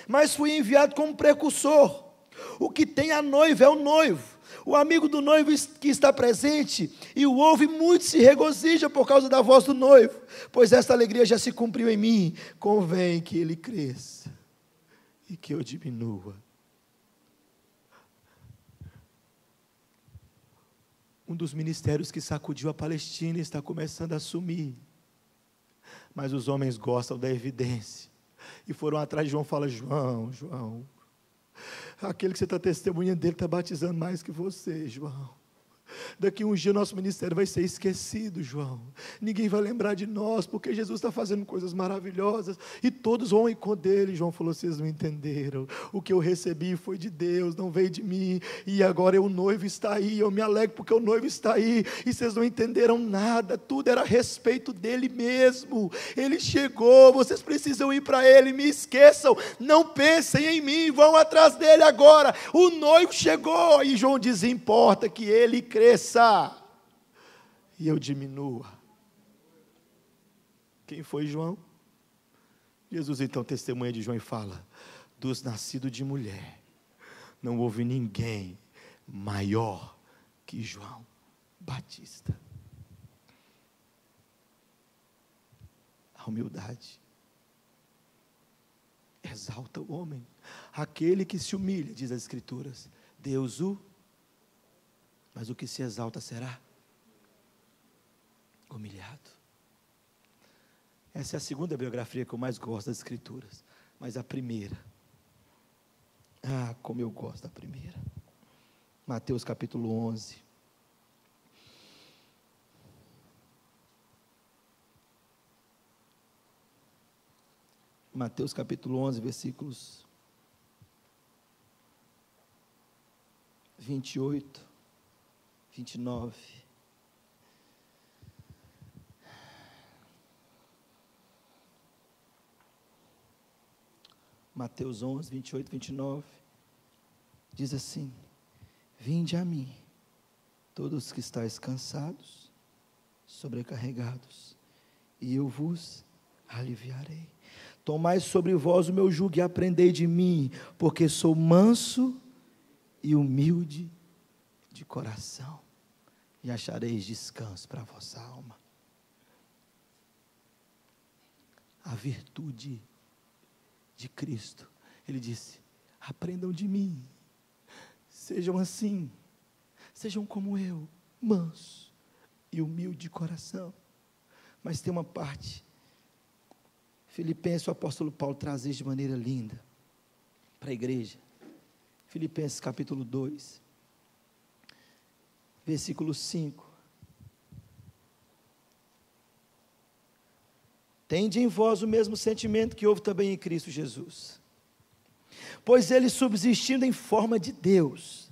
mas fui enviado como precursor. O que tem a noiva é o noivo. O amigo do noivo que está presente e o ouve muito se regozija por causa da voz do noivo, pois esta alegria já se cumpriu em mim. Convém que ele cresça e que eu diminua. Um dos ministérios que sacudiu a Palestina está começando a sumir, mas os homens gostam da evidência e foram atrás de João. Fala: João, aquele que você está testemunhando dele está batizando mais que você, João. Daqui um dia o nosso ministério vai ser esquecido, João. Ninguém vai lembrar de nós, porque Jesus está fazendo coisas maravilhosas, e todos vão ir com dele. João falou: vocês não entenderam, o que eu recebi foi de Deus, não veio de mim, e agora o noivo está aí, eu me alegro porque o noivo está aí, e vocês não entenderam nada, tudo era a respeito dele mesmo. Ele chegou, vocês precisam ir para ele, me esqueçam, não pensem em mim, vão atrás dele agora, o noivo chegou. E João diz: importa que ele cresça e eu diminua. Quem foi João? Jesus então testemunha de João e fala: dos nascidos de mulher não houve ninguém maior que João Batista. A humildade exalta o homem. Aquele que se humilha, diz as Escrituras, Deus mas o que se exalta será humilhado. Essa é a segunda biografia que eu mais gosto das Escrituras. Mas a primeira, como eu gosto da primeira. Mateus capítulo 11. Mateus capítulo 11, versículos 28, 29. Mateus 11, 28, 29. Diz assim: vinde a mim, todos que estáis cansados, sobrecarregados, e eu vos aliviarei. Tomai sobre vós o meu jugo e aprendei de mim, porque sou manso e humilde de coração, e achareis descanso para a vossa alma. A virtude de Cristo, ele disse: aprendam de mim, sejam assim, sejam como eu, manso e humilde de coração. Mas tem uma parte, Filipenses, o apóstolo Paulo traz isso de maneira linda para a igreja. Filipenses capítulo 2, versículo 5. Tende em vós o mesmo sentimento que houve também em Cristo Jesus. Pois ele, subsistindo em forma de Deus,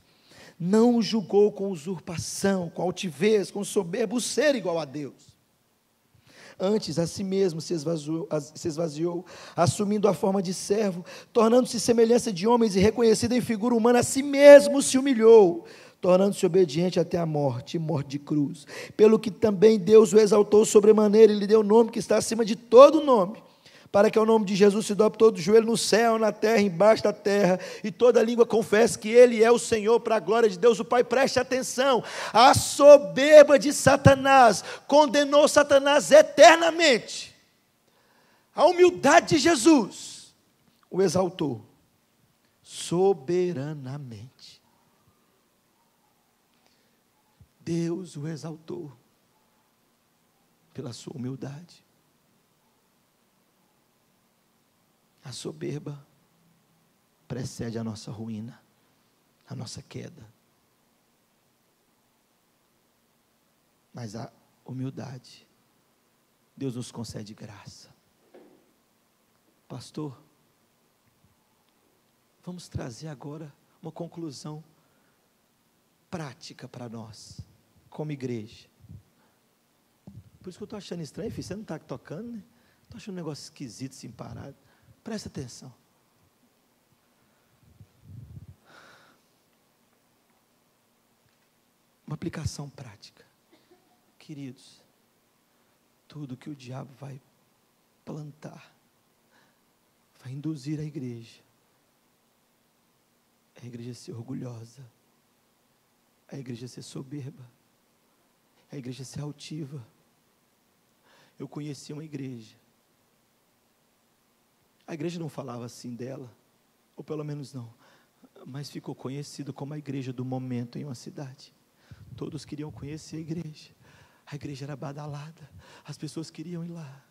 não julgou com usurpação, com altivez, com soberba o ser igual a Deus. Antes, a si mesmo se esvaziou, assumindo a forma de servo, tornando-se semelhança de homens e reconhecido em figura humana, a si mesmo se humilhou, tornando-se obediente até a morte, e morte de cruz. Pelo que também Deus o exaltou sobremaneira e lhe deu o nome que está acima de todo nome, para que ao nome de Jesus se dobre todo o joelho no céu, na terra, embaixo da terra, e toda língua confesse que Ele é o Senhor, para a glória de Deus o Pai. Preste atenção, a soberba de Satanás condenou Satanás eternamente. A humildade de Jesus o exaltou soberanamente. Deus o exaltou pela sua humildade. A soberba precede a nossa ruína, a nossa queda. Mas a humildade, Deus nos concede graça. Pastor, vamos trazer agora uma conclusão prática para nós, como igreja. Por isso que eu estou achando estranho, filho, você não está tocando, né? Estou achando um negócio esquisito, assim, parado. Presta atenção. Uma aplicação prática. Queridos, tudo que o diabo vai plantar, vai induzir a igreja a ser orgulhosa, a igreja ser soberba, a igreja ser altiva. Eu conheci uma igreja, a igreja não falava assim dela, ou pelo menos não, mas ficou conhecido como a igreja do momento em uma cidade. Todos queriam conhecer a igreja era badalada, as pessoas queriam ir lá.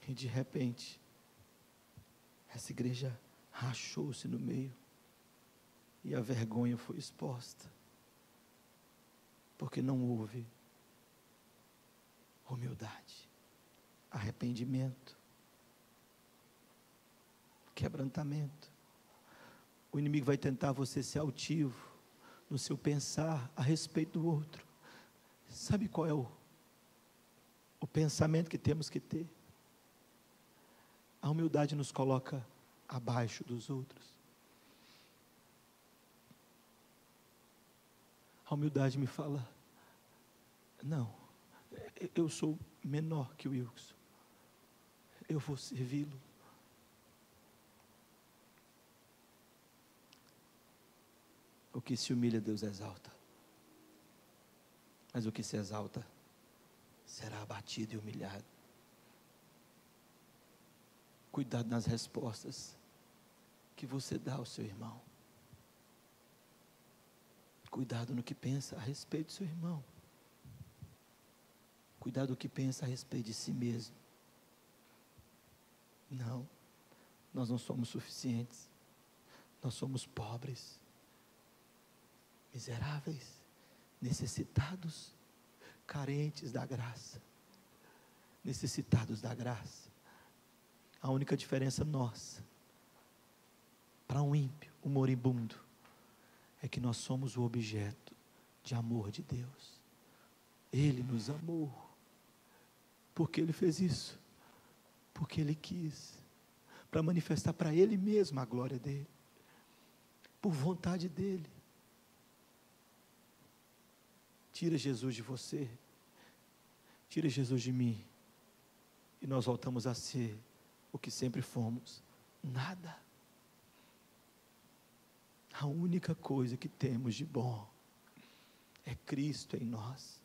E de repente, essa igreja rachou-se no meio, e a vergonha foi exposta, porque não houve humildade, arrependimento, quebrantamento. O inimigo vai tentar você ser altivo no seu pensar a respeito do outro. Sabe qual é o pensamento que temos que ter? A humildade nos coloca abaixo dos outros. A humildade me fala, não, eu sou menor que o Wilson, eu vou servi-lo. O que se humilha, Deus exalta, mas o que se exalta será abatido e humilhado. Cuidado nas respostas que você dá ao seu irmão. Cuidado no que pensa a respeito do seu irmão. Cuidado no que pensa a respeito de si mesmo. Não, nós não somos suficientes. Nós somos pobres, miseráveis, necessitados, carentes da graça. Necessitados da graça. A única diferença nossa para um ímpio, um moribundo, é que nós somos o objeto de amor de Deus. Ele nos amou. Por que Ele fez isso? Porque Ele quis, para manifestar para Ele mesmo a glória dEle, por vontade dEle. Tira Jesus de você, tira Jesus de mim, e nós voltamos a ser o que sempre fomos, nada. A única coisa que temos de bom é Cristo em nós.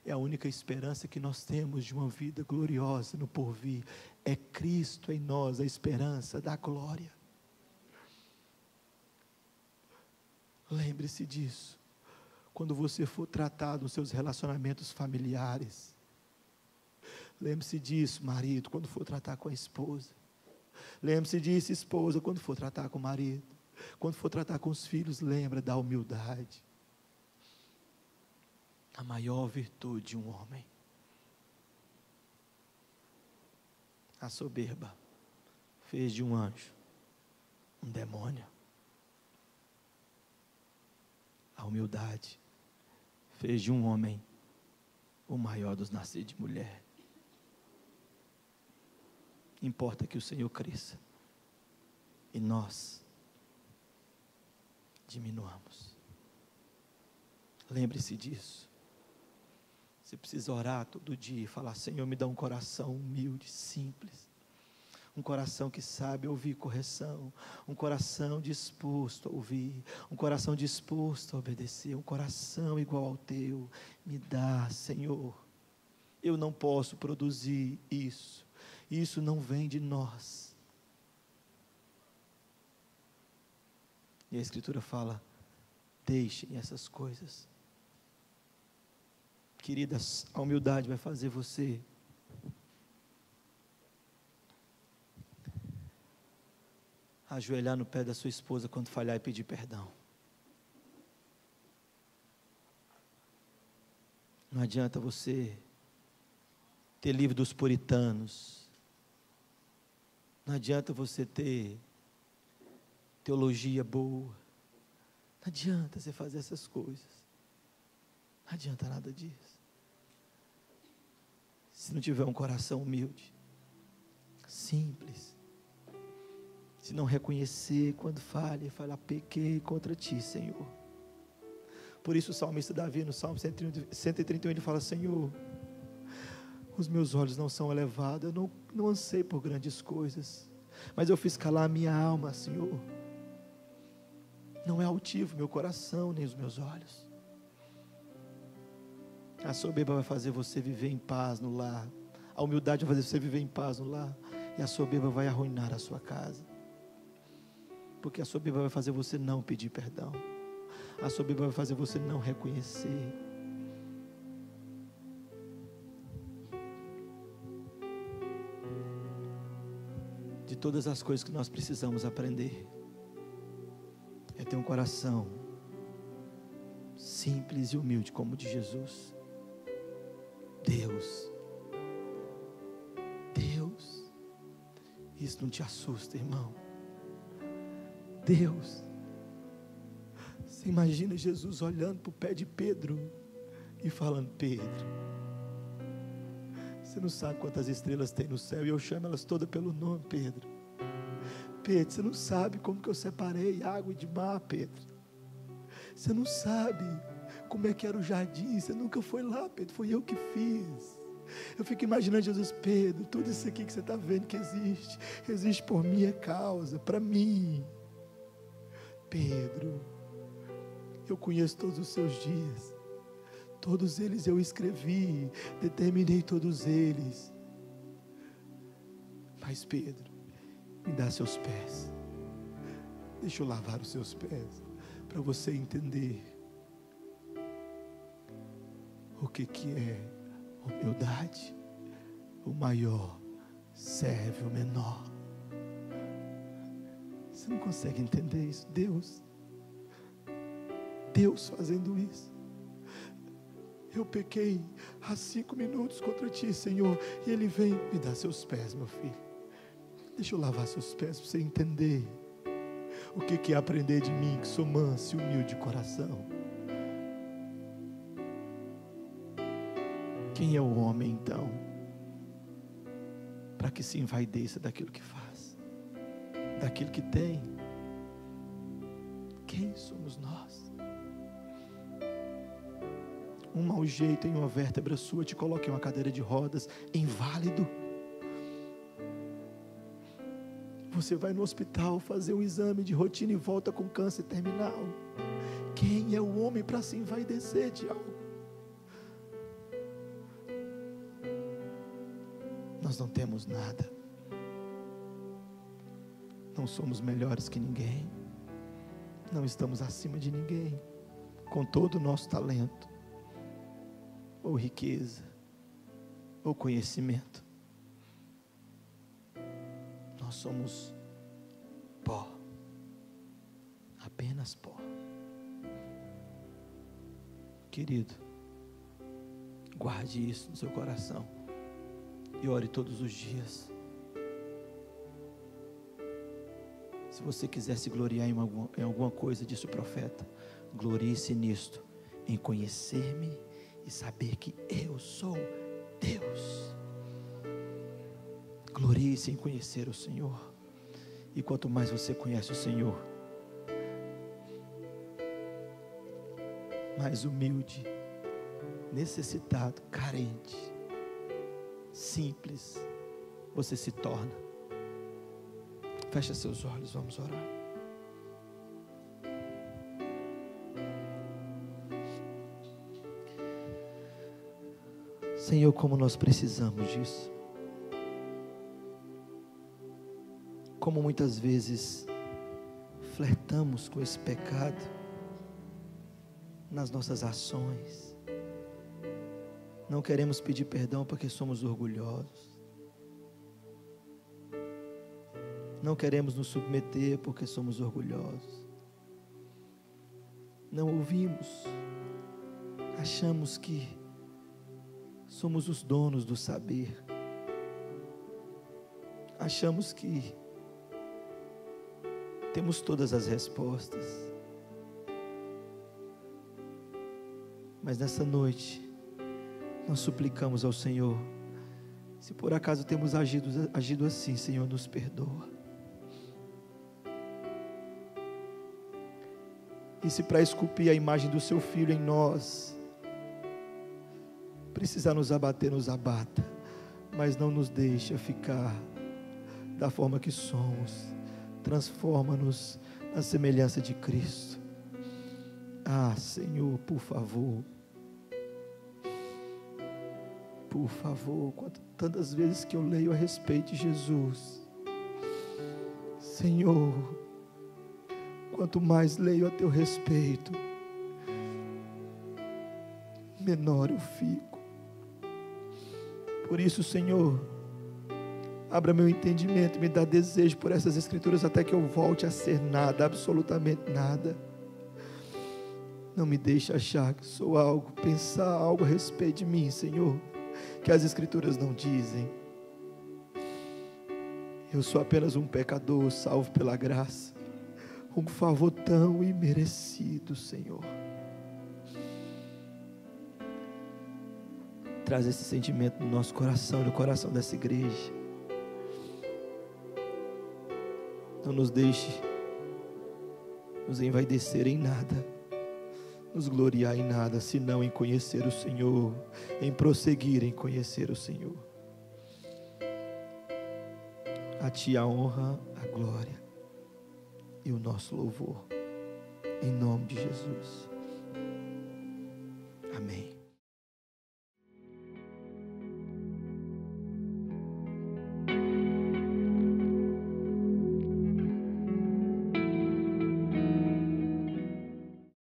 É a única esperança que nós temos de uma vida gloriosa no porvir. É Cristo em nós, a esperança da glória. Lembre-se disso. Quando você for tratar dos seus relacionamentos familiares. Lembre-se disso, marido, quando for tratar com a esposa. Lembre-se disso, esposa, quando for tratar com o marido. Quando for tratar com os filhos, lembra da humildade. A maior virtude de um homem. A soberba fez de um anjo um demônio. A humildade fez de um homem o maior dos nascidos de mulher. Importa que o Senhor cresça e nós diminuamos. Lembre-se disso. Você precisa orar todo dia e falar: Senhor, me dá um coração humilde, simples, um coração que sabe ouvir correção, um coração disposto a ouvir, um coração disposto a obedecer, um coração igual ao teu. Me dá, Senhor. Eu não posso produzir isso. Isso não vem de nós. E a Escritura fala: deixem essas coisas. Queridas, a humildade vai fazer você ajoelhar no pé da sua esposa quando falhar e pedir perdão. Não adianta você ter livro dos puritanos. Não adianta você ter teologia boa. Não adianta você fazer essas coisas. Não adianta nada disso. Se não tiver um coração humilde, simples, se não reconhecer quando falha e falar: pequei contra ti, Senhor. Por isso o salmista Davi, no Salmo 131, ele fala: Senhor, os meus olhos não são elevados, eu não anseio por grandes coisas, mas eu fiz calar a minha alma, Senhor. Não é altivo meu coração, nem os meus olhos. A soberba vai fazer você viver em paz no lar. A humildade vai fazer você viver em paz no lar. E a soberba vai arruinar a sua casa. Porque a soberba vai fazer você não pedir perdão. A soberba vai fazer você não reconhecer. De todas as coisas que nós precisamos aprender, é ter um coração simples e humilde como o de Jesus. Deus, isso não te assusta, irmão? Deus, você imagina Jesus olhando para o pé de Pedro e falando: Pedro, você não sabe quantas estrelas tem no céu, e eu chamo elas todas pelo nome, Pedro. Pedro, você não sabe como que eu separei água de mar, Pedro. Você não sabe como é que era o jardim, você nunca foi lá, Pedro, foi eu que fiz. Eu fico imaginando Jesus: Pedro, tudo isso aqui que você está vendo que existe por minha causa, para mim. Pedro, eu conheço todos os seus dias, todos eles eu escrevi, determinei todos eles. Mas Pedro, me dá seus pés, deixa eu lavar os seus pés, para você entender o que é humildade. O maior serve o menor. Você não consegue entender isso? Deus fazendo isso. Eu pequei há 5 minutos contra ti, Senhor, e Ele vem: me dá seus pés, meu filho, deixa eu lavar seus pés, para você entender o que é aprender de mim, que sou manso e humilde de coração. Quem é o homem então, para que se envaideça daquilo que faz, daquilo que tem? Quem somos nós? Um mau jeito em uma vértebra sua te coloca em uma cadeira de rodas, inválido. Você vai no hospital fazer um exame de rotina e volta com câncer terminal. Quem é o homem para se envaidecer de algo? Nós não temos nada, não somos melhores que ninguém, não estamos acima de ninguém, com todo o nosso talento, ou riqueza, ou conhecimento. Nós somos pó, apenas pó. Querido, guarde isso no seu coração e ore todos os dias. Se você quiser se gloriar em alguma coisa, disse o profeta, glorie-se nisto, em conhecer-me e saber que eu sou Deus. Glorie-se em conhecer o Senhor. E quanto mais você conhece o Senhor, mais humilde, necessitado, carente, simples você se torna. Fecha seus olhos, vamos orar. Senhor, como nós precisamos disso. Como muitas vezes flertamos com esse pecado nas nossas ações. Não queremos pedir perdão porque somos orgulhosos. Não queremos nos submeter porque somos orgulhosos. Não ouvimos. Achamos que somos os donos do saber. Achamos que temos todas as respostas. Mas nessa noite, nós suplicamos ao Senhor, se por acaso temos agido assim, Senhor, nos perdoa. E se para esculpir a imagem do Seu Filho em nós, precisar nos abater, nos abata, mas não nos deixa ficar da forma que somos. Transforma-nos na semelhança de Cristo. Ah, Senhor, por favor, tantas vezes que eu leio a respeito de Jesus, Senhor, quanto mais leio a Teu respeito, menor eu fico. Por isso, Senhor, abra meu entendimento, me dá desejo por essas Escrituras, até que eu volte a ser nada, absolutamente nada. Não me deixe achar que sou algo, pensar algo a respeito de mim, Senhor, que as Escrituras não dizem. Eu sou apenas um pecador, salvo pela graça, um favor tão imerecido, Senhor. Traz esse sentimento no nosso coração, no coração dessa igreja. Não nos deixe nos envaidecer em nada, nos gloriar em nada, senão em conhecer o Senhor, em prosseguir em conhecer o Senhor. A Ti a honra, a glória e o nosso louvor, em nome de Jesus.